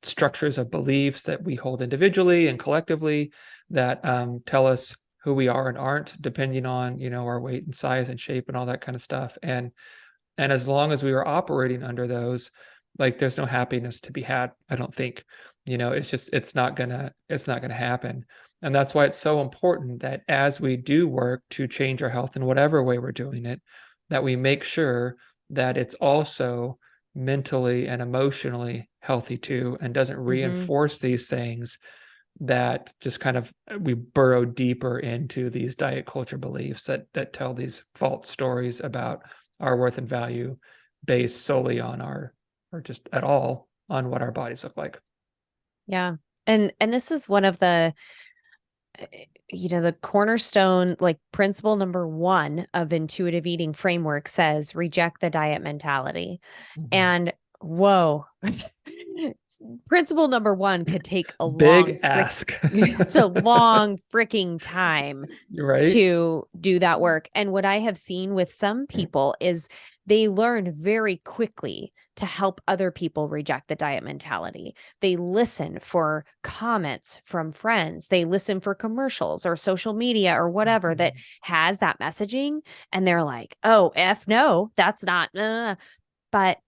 structures of beliefs that we hold individually and collectively that tell us who we are and aren't, depending on, our weight and size and shape and all that kind of stuff. And as long as we are operating under those, like there's no happiness to be had, I don't think. It's not gonna happen. And that's why it's so important that as we do work to change our health in whatever way we're doing it, that we make sure that it's also mentally and emotionally healthy too, and doesn't reinforce these things that just kind of we burrow deeper into these diet culture beliefs that tell these false stories about our worth and value based solely on or just at all on what our bodies look like. Yeah. And this is one of the the cornerstone, like principle number 1 of intuitive eating framework says, reject the diet mentality. And whoa, principle number 1 could take a big ask. It's a long freaking time to do that work. And what I have seen with some people is they learn very quickly to help other people reject the diet mentality. They listen for comments from friends. They listen for commercials or social media or whatever that has that messaging. And they're like, oh, no, that's not. But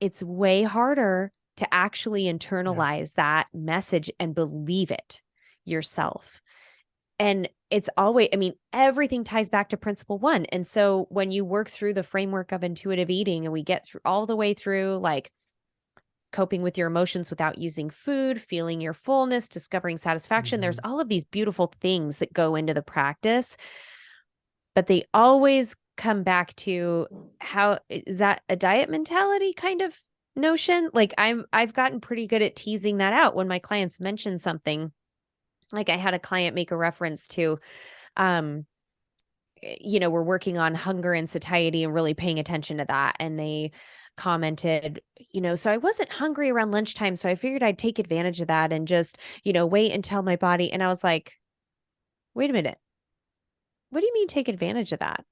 it's way harder to actually internalize that message and believe it yourself. And it's always, everything ties back to principle 1. And so when you work through the framework of intuitive eating and we get through all the way through like coping with your emotions without using food, feeling your fullness, discovering satisfaction, there's all of these beautiful things that go into the practice, but they always come back to how is that a diet mentality kind of notion? Like I've gotten pretty good at teasing that out when my clients mention something. Like I had a client make a reference to um we're working on hunger and satiety and really paying attention to that. And they commented, so I wasn't hungry around lunchtime. So I figured I'd take advantage of that and just, wait until my body. And I was like, wait a minute. What do you mean take advantage of that?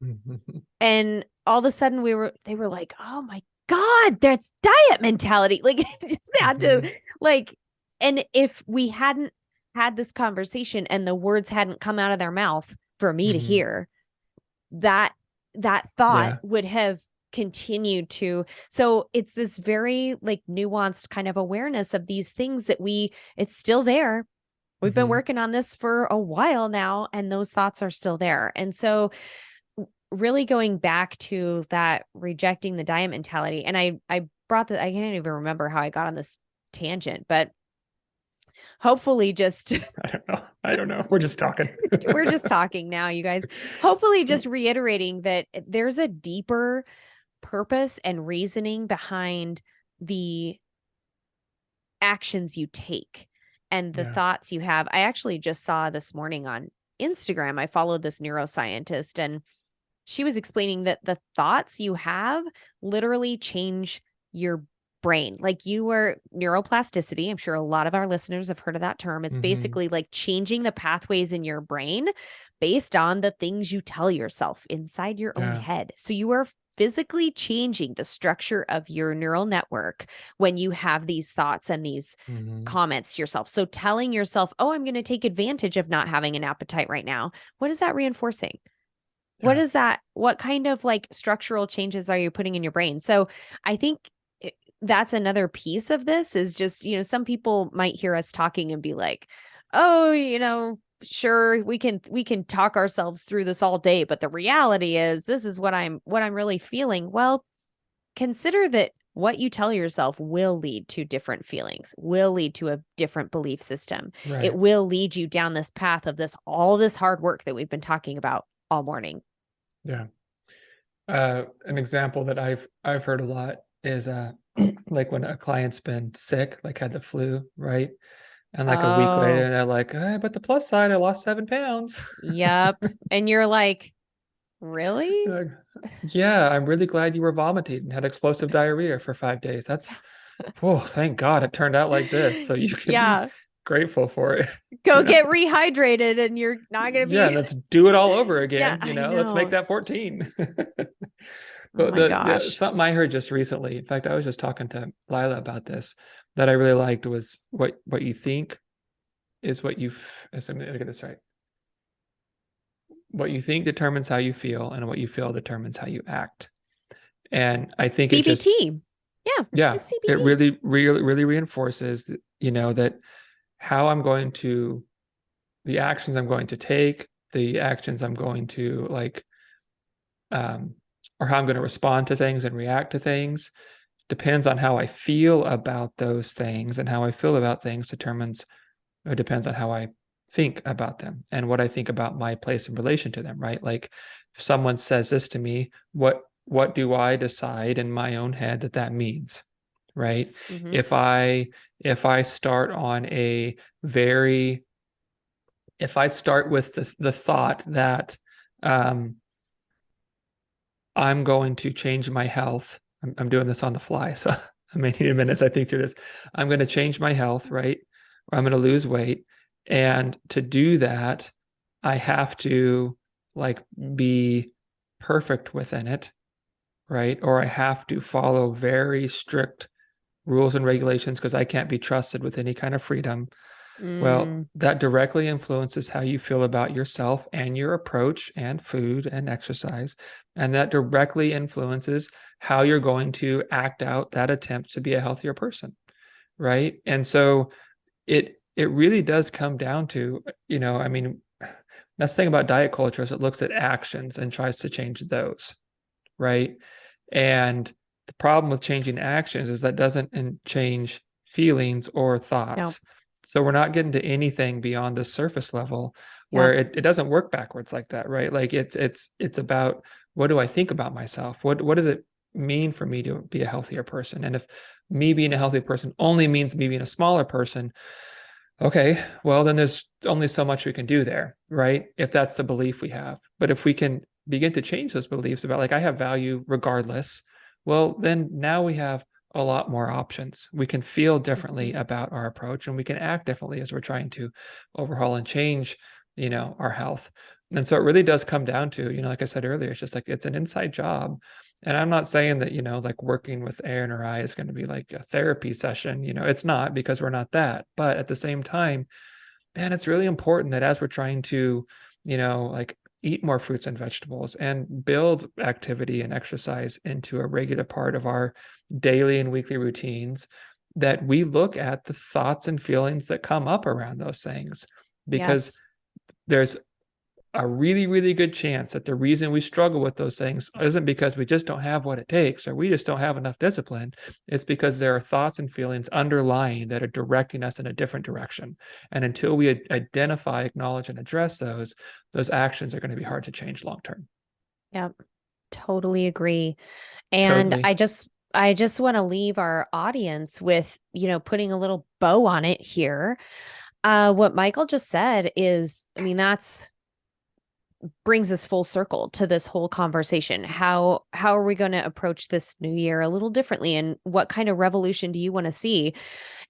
And all of a sudden they were like, oh my God, that's diet mentality. Like just had to like, and if we hadn't had this conversation and the words hadn't come out of their mouth for me to hear, that thought would have continued to. So it's this very like nuanced kind of awareness of these things that it's still there. We've been working on this for a while now, and those thoughts are still there. And so really going back to that rejecting the diet mentality. And I can't even remember how I got on this tangent, but hopefully just I don't know. We're just talking. We're just talking now, you guys. Hopefully just reiterating that there's a deeper purpose and reasoning behind the actions you take and the thoughts you have. I actually just saw this morning on Instagram, I followed this neuroscientist, and she was explaining that the thoughts you have literally change your brain. Like neuroplasticity. I'm sure a lot of our listeners have heard of that term. It's basically like changing the pathways in your brain based on the things you tell yourself inside your own head. So you are physically changing the structure of your neural network when you have these thoughts and these comments to yourself. So telling yourself, oh, I'm going to take advantage of not having an appetite right now. What is that reinforcing? What is that? What kind of like structural changes are you putting in your brain? So I think that's another piece of this is just, some people might hear us talking and be like, oh, sure, we can talk ourselves through this all day, but the reality is this is what I'm really feeling. Well, consider that what you tell yourself will lead to different feelings, will lead to a different belief system. Right. It will lead you down this path of all this hard work that we've been talking about all morning. Yeah. An example that I've heard a lot is like when a client's been sick, like had the flu, right? And like a week later, they're like, but the plus side, I lost 7 pounds. Yep. And you're like, really? Like, yeah, I'm really glad you were vomiting and had explosive diarrhea for 5 days. That's, thank God it turned out like this. So you can be grateful for it. Go get rehydrated and you're not going to be. Yeah, let's do it all over again. Let's make that 14. But gosh. Something I heard just recently, in fact, I was just talking to Lila about this, that I really liked was what you think is what you, let me get this right. What you think determines how you feel, and what you feel determines how you act. And I think CBT. It really, really, really reinforces, that how I'm going to, the actions I'm going to take, the actions I'm going to or how I'm going to respond to things and react to things depends on how I feel about those things, and how I feel about things depends on how I think about them and what I think about my place in relation to them, right? Like if someone says this to me, what do I decide in my own head that means, right? If I start with the thought that I'm going to change my health. I'm doing this on the fly, so I may need a minute as I think through this. I'm going to change my health, right? Or I'm going to lose weight. And to do that, I have to be perfect within it, right? Or I have to follow very strict rules and regulations because I can't be trusted with any kind of freedom. Well, that directly influences how you feel about yourself and your approach and food and exercise. And that directly influences how you're going to act out that attempt to be a healthier person, right? And so it really does come down to, that's the thing about diet culture is it looks at actions and tries to change those, right? And the problem with changing actions is that doesn't change feelings or thoughts. No. So we're not getting to anything beyond the surface level Yeah. where it doesn't work backwards like that, right? Like it's about, what do I think about myself? What does it mean for me to be a healthier person? And if me being a healthy person only means me being a smaller person, okay, well, then there's only so much we can do there, right? If that's the belief we have. But if we can begin to change those beliefs about, like, I have value regardless, well, then now we have a lot more options. We can feel differently Mhm. about our approach, and we can act differently as we're trying to overhaul and change, our health. And so it really does come down to, like I said earlier, it's just like it's an inside job. And I'm not saying that, like working with Aaron or I is going to be like a therapy session. It's not, because we're not that. But at the same time, man, it's really important that as we're trying to, like eat more fruits and vegetables and build activity and exercise into a regular part of our daily and weekly routines, that we look at the thoughts and feelings that come up around those things. Because Yes. there's a really, really good chance that the reason we struggle with those things isn't because we just don't have what it takes or we just don't have enough discipline. It's because there are thoughts and feelings underlying that are directing us in a different direction. And until we identify, acknowledge, and address those actions are going to be hard to change long term. Yep. Totally agree. And Totally. I just want to leave our audience with, putting a little bow on it here. What Michael just said is, I mean, that's brings us full circle to this whole conversation. How are we going to approach this new year a little differently, and what kind of revolution do you want to see?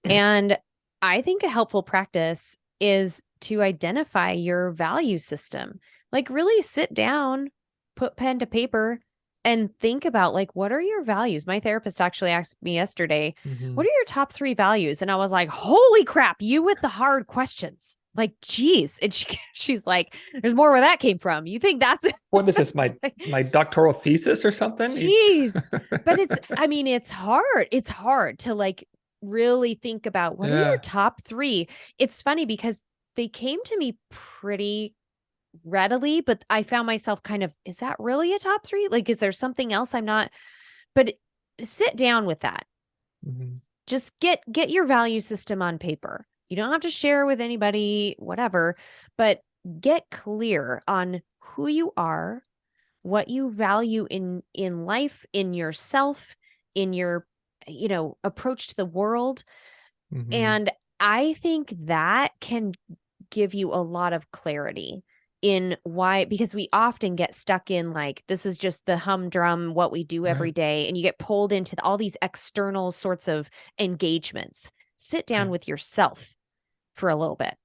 And I think a helpful practice is to identify your value system. Like, really sit down, put pen to paper, and think about, like, what are your values? My therapist actually asked me yesterday, Mm-hmm. what are your top 3 values? And I was like, holy crap, you with the hard questions. Like, geez. And she's like, there's more where that came from. You think that's it? What is this? It's My like, my doctoral thesis or something? geez. But I mean, it's hard. It's hard to, like, really think about what are your Yeah. top 3. It's funny because they came to me pretty readily, but I found myself kind of, is that really a top 3? Like, is there something else I'm not? But sit down with that. Mm-hmm. Just get your value system on paper. You don't have to share with anybody, whatever, but get clear on who you are, what you value in life, in yourself, in your approach to the world. Mm-hmm. And I think that can give you a lot of clarity in why, because we often get stuck in, like, this is just the humdrum what we do every Right. day, and you get pulled into all these external sorts of engagements. Sit down Right. with yourself for a little bit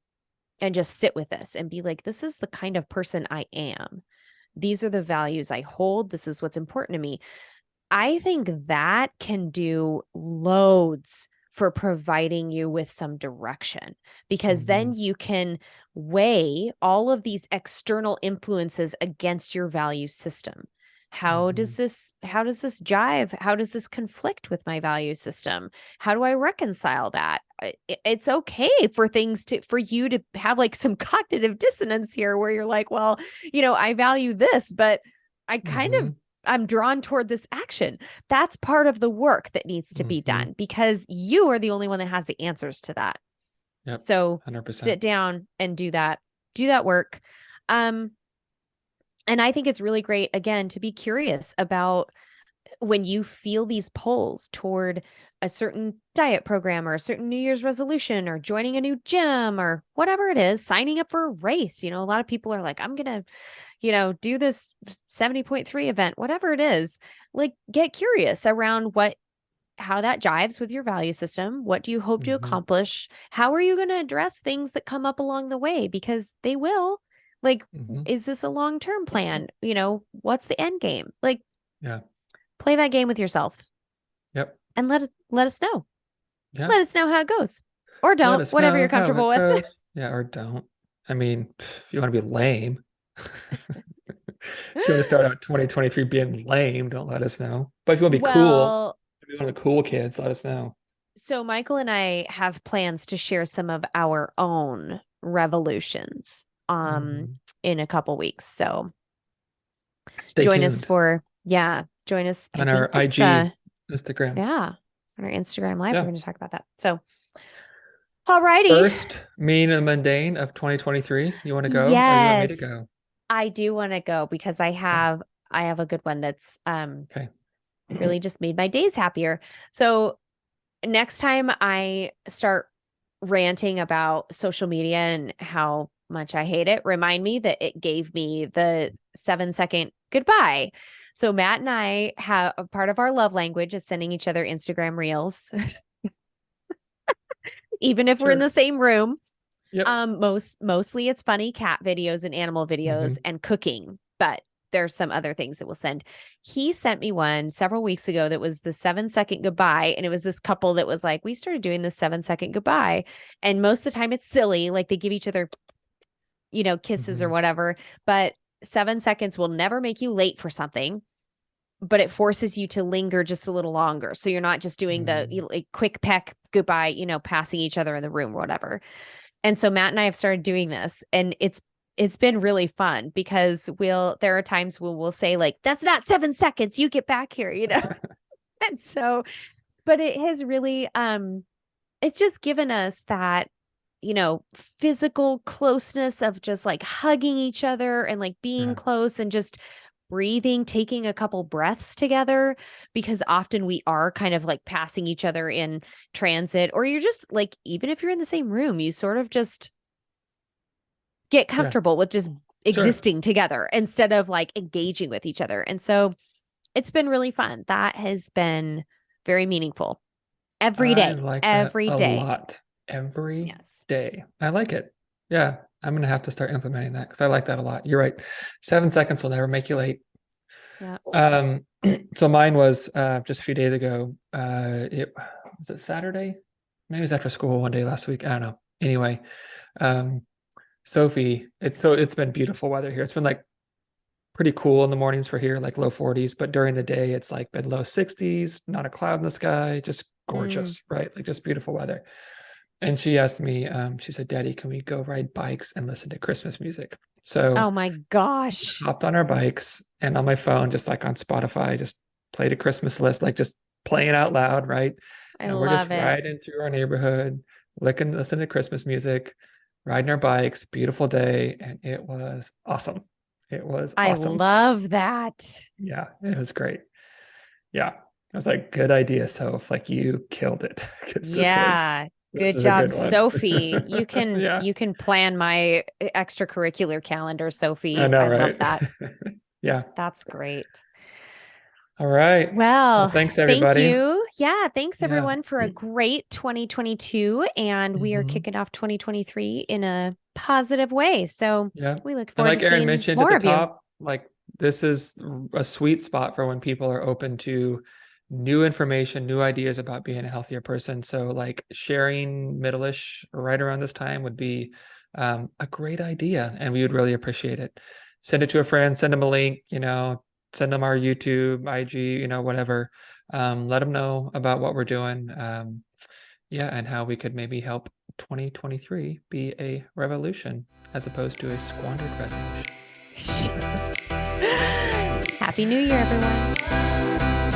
and just sit with this and be like, this is the kind of person I am. These are the values I hold. This is what's important to me. I think that can do loads for providing you with some direction, because Mm-hmm. then you can weigh all of these external influences against your value system. Mm-hmm. How does this jive? How does this conflict with my value system? How do I reconcile that? It's okay for for you to have, like, some cognitive dissonance here where you're like, well, I value this, but I kind Mm-hmm. of I'm drawn toward this action. That's part of the work that needs to be Mm-hmm. done, because you are the only one that has the answers to that. Yep. So 100%. sit down and do that work. Um, and I think it's really great, again, to be curious about when you feel these pulls toward a certain diet program or a certain New Year's resolution or joining a new gym or whatever it is, signing up for a race. A lot of people are like, I'm going to, do this 70.3 event, whatever it is. Like, get curious around how that jives with your value system. What do you hope to Mm-hmm. accomplish? How are you going to address things that come up along the way? Because they will. Like, Mm-hmm. is this a long-term plan? What's the end game? Like, Yeah. play that game with yourself Yep. and let us know. Yeah. Let us know how it goes. Or Let don't, us whatever know you're how comfortable it with. goes. Yeah, or don't. I mean, if you want to be lame, if you want to start out 2023 being lame, don't let us know. But if you want to be cool, Well, be one of the cool kids, let us know. so Michael and I have plans to share some of our own revolutions Mm-hmm. in a couple weeks. So Stay tuned join us. I on our think it's IG, Instagram. yeah, on our Instagram live. We're Yeah. going to talk about that. So Alrighty. First mean and mundane of 2023. You want to go or you want me to Yes, go? I do want to go because Okay. I have a good one that's Okay. really just made my days happier. So next time I start ranting about social media and how much I hate it, remind me that it gave me the 7-second goodbye. So Matt and I have a part of our love language is sending each other Instagram reels, even if we're in Sure. the same room. Yep. Mostly it's funny cat videos and animal videos Hmm. and cooking, but there's some other things that we'll send. He sent me one several weeks ago that was the 7-second goodbye. And it was this couple that was like, we started doing this 7-second goodbye. And most of the time it's silly, like they give each other, kisses or Hmm. whatever. But 7 seconds will never make you late for something, but it forces you to linger just a little longer. So you're not just doing the Mm. like, quick peck goodbye, passing each other in the room or whatever. And so Matt and I have started doing this, and it's been really fun because there are times when we'll say like, that's not 7 seconds, you get back here. And so, but it has really it's just given us that, physical closeness of just like hugging each other and like being Yeah. close and just breathing, taking a couple breaths together, because often we are kind of like passing each other in transit, or you're just like, even if you're in the same room, you sort of just get Yeah. comfortable with just Sure. existing together instead of like engaging with each other. And so it's been really fun. That has been very meaningful every I day, like that every a day. lot every Yes. day. I like it. Yeah. I'm going to have to start implementing that because I like that a lot. You're right. 7 seconds will never make you late. Yeah. Um, so mine was just a few days ago. It was it Saturday? Maybe it was after school one day last week. I don't know. Anyway, um, Sophie, it's been beautiful weather here. It's been like pretty cool in the mornings for here, like low 40s, but during the day it's like been low 60s, not a cloud in the sky, just Mm. gorgeous, right? Like just beautiful weather. And she asked me, she said, Daddy, can we go ride bikes and listen to Christmas music? So Oh my gosh. hopped on our bikes and on my phone, just like on Spotify, just played a Christmas list, like just playing out loud, right? I And we're just love it. riding through our neighborhood, listening to Christmas music, riding our bikes, beautiful day, and it was awesome. It was I awesome. love that. Yeah, it was great. Yeah. I was like, good idea, Soph. Like you killed it because Yeah. this Good is a job, good one. Sophie. You can Yeah, you can plan my extracurricular calendar, I Sophie. know, I love right? that. Yeah. That's great. All right. Well, Well, thanks thank everybody. you. Yeah, thanks Yeah. everyone for a great 2022. And we are Hmm. kicking off 2023 in a positive way. So Yeah. we look And forward to like Erin seeing mentioned at more the of you. top, like this is a sweet spot for when people are open to new information, new ideas about being a healthier person. So like sharing Middleish right around this time would be a great idea, and we would really appreciate it. Send it to a friend, send them a link, send them our YouTube, IG, whatever. Let them know about what we're doing. Yeah, and how we could maybe help 2023 be a revolution as opposed to a squandered resolution. Happy New Year, everyone.